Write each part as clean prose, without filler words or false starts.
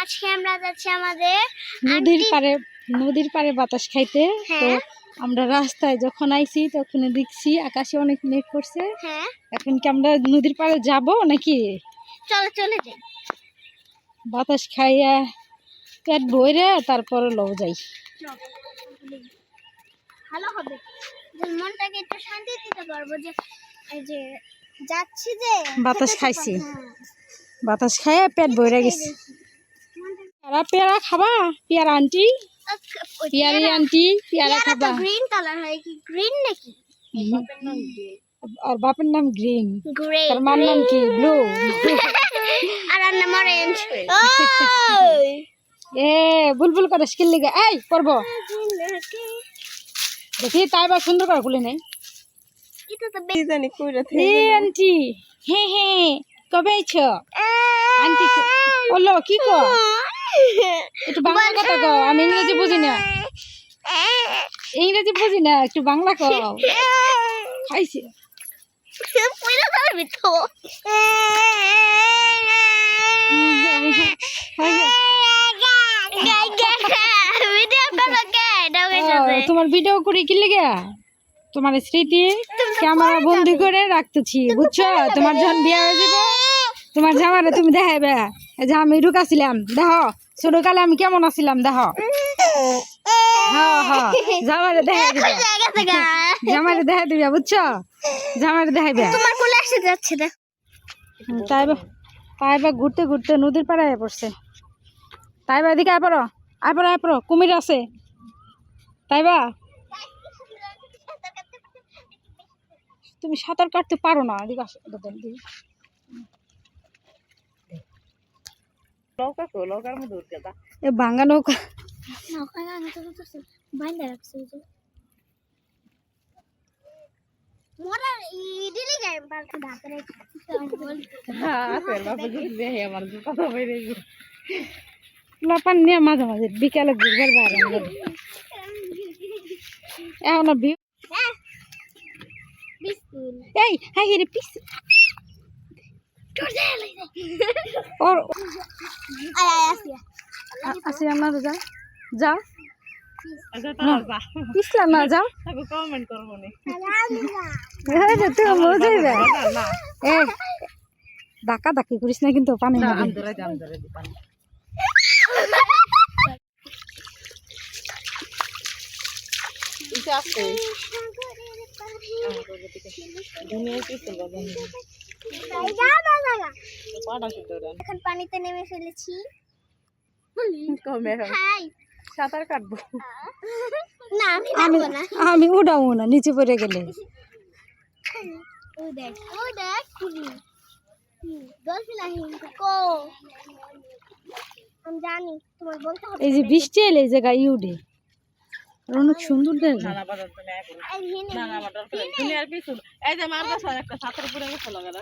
আজকে আমরা যাচ্ছি আমাদের নদীর পাড়ে বাতাস খাইতে। তো আমরা রাস্তায় যখন আইছি তখন দেখছি আকাশে অনেক মেঘ করছে। এখন কি আমরা নদীর পাড়ে যাব নাকি? চলো চলে যাই, বাতাস খাইয়া পেট ভরে তারপর লও যাই। ভালো হবে, মনটাকে একটু শান্তি দিতে পারবো যে এই যে যাচ্ছি যে বাতাস খাইছি, বাতাস খাইয়া পেট ভরে গেছে। পেয়ারা খাবা? পেয়ারা আন্টি, পেয়ারি আন্টি পেয়ারা খাবা? গ্রিন কালার হয় কি? গ্রিন নাকি? আর বাপের নাম গ্রিন, গ্রে, তার মার নাম কি? ব্লু। আর ওর নাম অরেঞ্জ। এ বুলবুল করে স্কিল লিগে এই করবো দেখি, তাই বা সুন্দর করে খুলে নেই। এটা তো জানি কইরা আন্টি হে হে কবে আইছো আন্টি? বলো কি কো, একটু বাংলা কথা কও, আমি ইংরেজি বুঝি না, ইংরেজি বুঝি না, একটু বাংলা কও। খাইছি কইরা যাবে তো। তোমার ভিডিও করে কি লেগে? তোমার স্মৃতি ক্যামেরা বন্দি করে রাখতেছি, বুঝছো? তোমার যখন বিয়ে হয়ে যাবে তোমার জামারে তুমি দেখাইবে যে আমি ঢুকাছিলাম, দেখো ছোটকালে আমি কেমন আছিলাম, দেখো। হ্যাঁ হ্যাঁ, জামারে দেখাই দিবে, জামারে দেখাই দিবে, বুঝছো? জামারে দেখাইবে। তোমার কোলে এসে যাচ্ছে না। তাই বা ঘুরতে ঘুরতে নদীর পাড়ায় পড়ছে। তাই বা এদিকে আয় পড়ো, আয় পড়ো, আয় পড়ো, কুমির আছে। তাই বা তুমি সাঁতার কাটতে পারো না? এদিকে আসো, ভাঙ্গা নৌকা। পানি নিয়ে মাঝে মাঝে বিকালে ঘুরবার বাইরে এখন এই হাই রে পিস আসিলাম না তো, যাও পিছলা না, যাও ধাক্কা ধাক্কি করিস না কিন্তু পানি এখন পানিতে নেমে ফেলেছি, সাঁতার কাটবো না আমি নামবো না, আমি উঠাবো না নিচে পড়ে গেলে। ওই দেখ আমি জানি তোমার বলতে হবে। এই যে বৃষ্টি এলে এই জায়গায় ইউডে অনেক সুন্দর দেখে।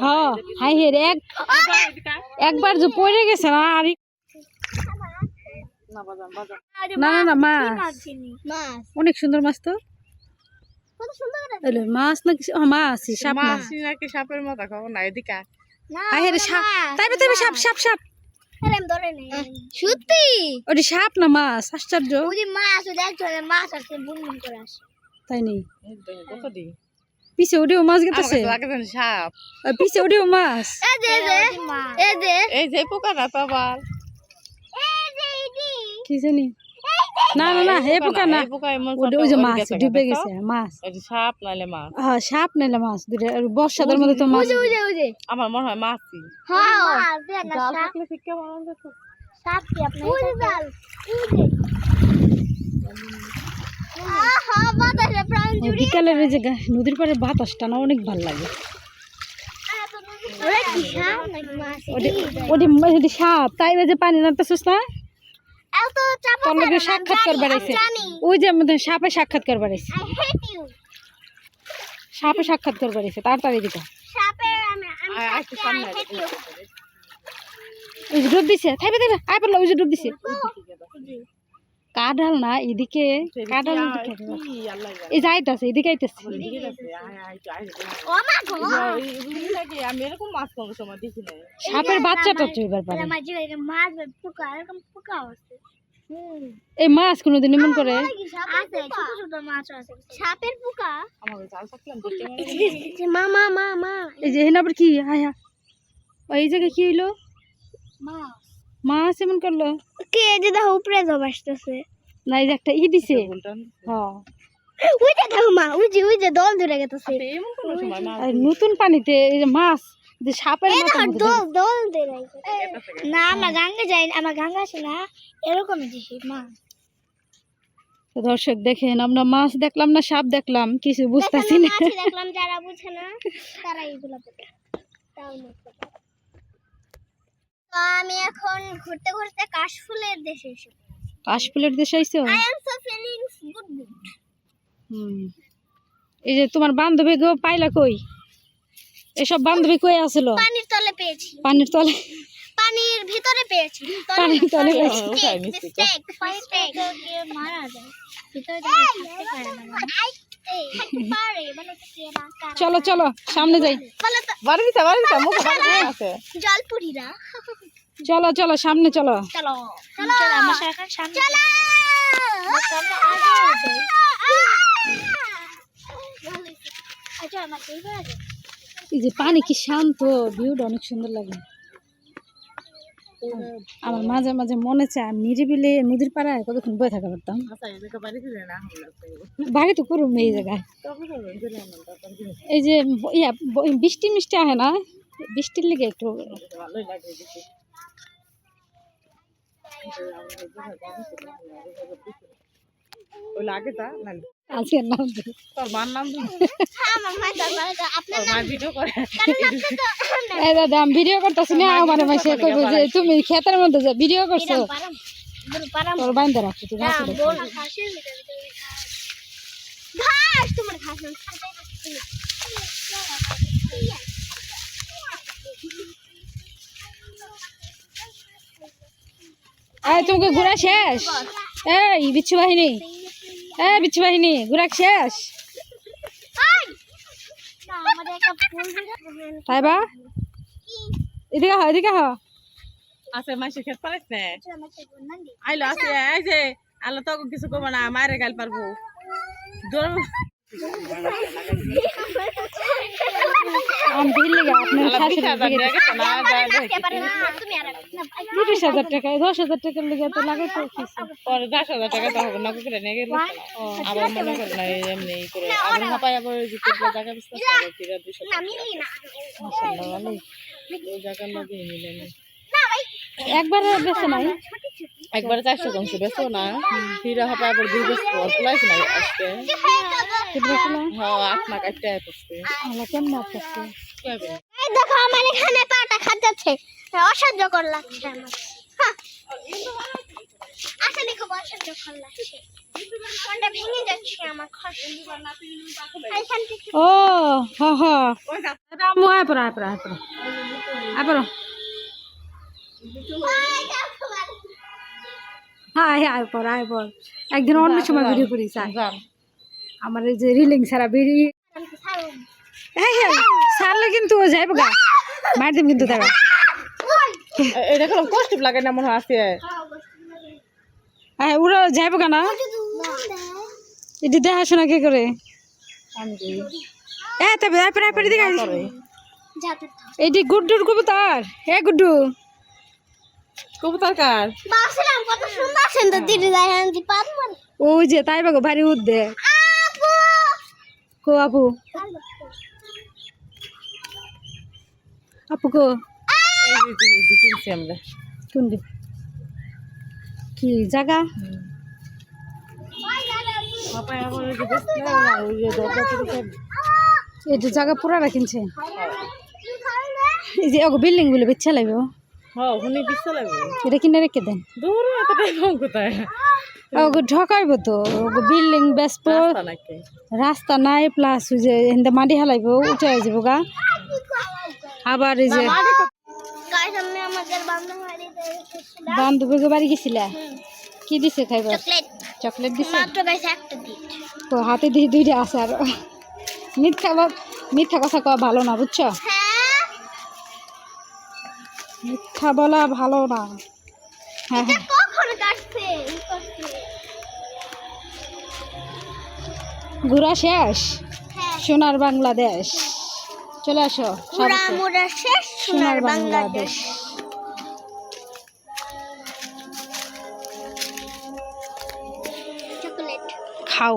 হ্যাঁ হাই হের একবার যে পড়ে গেছে না, আর না না না মাছ, অনেক সুন্দর মাছ তো। মাছ নাকি মাছ? সাপ নাকি? সাপের মতো খাবো না এদিকে। সাপ সাপ সাপ সত্যি ওটা সাপ না মাছ? আশ্চর্য, মাছ আছে বুনবুন করে আসে। তাই নেই? পিছে উঠেও মাছ গেছে, সাপ পিছে উঠেও মাছ। এই যে পোকা না তো আবার কি জানি, না না না হে পোকা না, ওই যে মাছ ডুবে গেছে। মাছ সাপ নাইলে মাছ, হ্যাঁ সাপ নাইলে মাছ দুটো। বর্ষাদের মধ্যে তো মাছ আমার মনে হয় মাছই। বিকালের এই জায়গা নদীর পাড়ে বাতাসটা না অনেক ভালো লাগে। ওটি সাপ, তাই যে পানি নামতেছিস না? সাক্ষাৎকার বাড়াইছে, ওই যে আমাদের সাপে সাক্ষাৎকার বাড়াইছে, সাপে সাক্ষাৎকার বাড়াইছে। তাড়াতাড়ি দিকে ওই যে ডুব দিছে, থাইবে থাইবে আয় পড়লো, ওই যে ডুব দিছে। কাঁঠাল না এদিকে কাঁঠাল এই যাইতাছে এদিকে আইতাছে ও মা গো আমি এরকম মাছ কোনো সময় দেখি নাই। সাপের বাচ্চাটা তো এবার পারে আমার যে মাছ পোকা এরকম পোকা আছে এই মাছ কোনোদিন এমন করে আছে ছোট ছোট মাছ আছে সাপের পোকা আমাকে জাল থাকলাম দেখতে মা মা মা মা এই যে হেন আবার কি হায়া এই জায়গায় কি হইলো মা মাছ এমন করলো কে যে দেখো উপরে জব আসতেছে না এই যে একটা দিছে হ্যাঁ ওই যে দেখো মা ওই যে দল ধরে গেছে এমন কোনো সময় মাছ আর নতুন পানিতে এই যে মাছ যে সাপের এই মতো দেখো দল ধরে না আমরা গঙ্গা যাই আমরা গঙ্গা আসে না এরকম দেখি মা তো দর্শক দেখেন আমরা মাছ দেখলাম না সাপ দেখলাম কিছু বুঝতেছি না মাছ দেখলাম যারা বুঝে না তারা এইগুলো বলে তাও না তো আমি এখন ঘুরতে ঘুরতে কাশফুলের দেশে এসেছি কাশফুলের দেশে আইছো I am so feeling good. এই যে তোমার বান্ধবী গো পাইলা কই এসব বান্ধবী কই আসলো পানির তলে পেয়েছি পানির তলে পানির ভিতরে পেয়েছি পানির তলে পেয়েছি। মিস্টেক মারা যায় ভিতরে থাকতে পারে না থাকতে পারে মানে চলো চলো সামনে যাই বলো তো বাড়িতে মুখ আছে জলপুরিরা চলো চলো সামনে চলো চলো চলো আমার সামনে চলো আচ্ছা আমার এইবার এই যে পানি কি শান্ত ভিউটা অনেক সুন্দর লাগে আমার মাঝে মাঝে মনে চায় আমি নিরিবিলি নদীর পাড়ায় কতক্ষণ বয়ে থাকা পারতাম আচ্ছা এদিকে বাড়িতে যাই না বাড়ি তো করুম এই জায়গায় এই যে ইয়া বৃষ্টি মিষ্টি আহে না বৃষ্টির লেগে একটু ভালোই লাগে দেখি ওই লাগে তা না আজকে নাম দিই। তোর মার নাম দিই আমার মা আপনার তোর মা ভিডিও করে এই দাদা আমি ভিডিও করতেছি না আমার মাসে কইব যে তুমি ক্ষেতের মধ্যে যে ভিডিও করছো পারাম তোর বাইন্দা রাখছো তুই না গাছে বল ঘাসের ভিতরে ঘাস তোমার ঘাস এই তোমাকে ঘোরা শেষ এই বিচ্ছু বাহিনী বিচ্ছু বাহিনী ঘোরা শেষ আমাদের একটা ফুল তাই বা এদিকে হ আছে মাসে খেত পারিস না আইলো আছে এই যে আলো তো কিছু করবো না মায়ের গাল পারবো আমি দিল্লি গা আপনার শাশুড়ি দিকে 30,000 টাকা 10,000 টাকার লেগে তো লাগে তো পরে 10,000 টাকা তো হবে না করে নিয়ে গেল আবার মনে করে না এমনি করে আবার হাঁপাই আবার যে টাকা বিস্তার করে ফিরে 200 টাকা মাশাআল্লাহ ভালো ওই জায়গা লাগে মিলেন একবার বেছে নাই একবার 400 কমছে বেশো না ফিরে হাঁপাই আবার 2 বছর পর প্লাস না আজকে হ্যাঁ 8 না কাটতে আসছে আল্লাহ কেমন আসছে এই দেখো আমার এখানে পাটা খাচ্ছে অসহ্যকর লাগছে আমার আসলে খুব অসহ্যকর লাগছে মনটা ভেঙে যাচ্ছে আমার এখান থেকে ও হ হ আমু আয় পড়া আয় পর একদিন অন্য সময় ভিডিও করি চাই আমার এই যে রিলিং ছাড়া বেরিয়ে ছাড়লে কিন্তু ও যাইব গা মার দিম কিন্তু তারা এটা কোনো কষ্ট লাগে না মনে আছে হ্যাঁ ওরা যাইব গা না এটি দেখাশোনা কে করে তবে দিকে এটি গুড্ডুর কবুতর গুড্ডু কবুতর কার বাসলাম কত সুন্দর সুন্দর দিদি যায় আনছি পাত মানে ওই যে তাই বাগো ভারী উদ্দে আপু কো আপু কো এই কিনছি আমরা কোন কি জায়গা হাঁপাই আবার ওই যে বেশ না ওই যে দরজা থেকে এটা জায়গা পুরাটা কিনছে এই যে বিল্ডিং গুলো বেচা লাগবে হ্যাঁ ওখানে বিশাল লাগবে এটা কিনে রেখে দেন দূর এত টাইম কোথায় ঢকাইব তো বিল্ডিং বেসবো নাকি রাস্তা নাই প্লাস ওই যে এখানে মাটি হালাইব উঠে যাবো গা আবার এই যে গাইস আমি আমাদের বান্ধবীর বাড়িতে এসেছিলাম বান্ধবীর বাড়ি গেছিলা কি দিছে খাইবা? চকলেট চকলেট দিছে? মাত্র গাইছে একটা দিন। তো হাতে দিয়ে দুইটা আছে আর মিথ্যা কথা কওয়া ভালো না, বুঝছো? হ্যাঁ মিথ্যা বলা ভালো না। হ্যাঁ এটা হ্যাঁ, কখন কাটছে? ঘোরা শেষ, হ্যাঁ সোনার বাংলাদেশ। চলে আসো পুরা সবাই। মোরা শেষ, সোনার বাংলাদেশ। চকলেট খাও।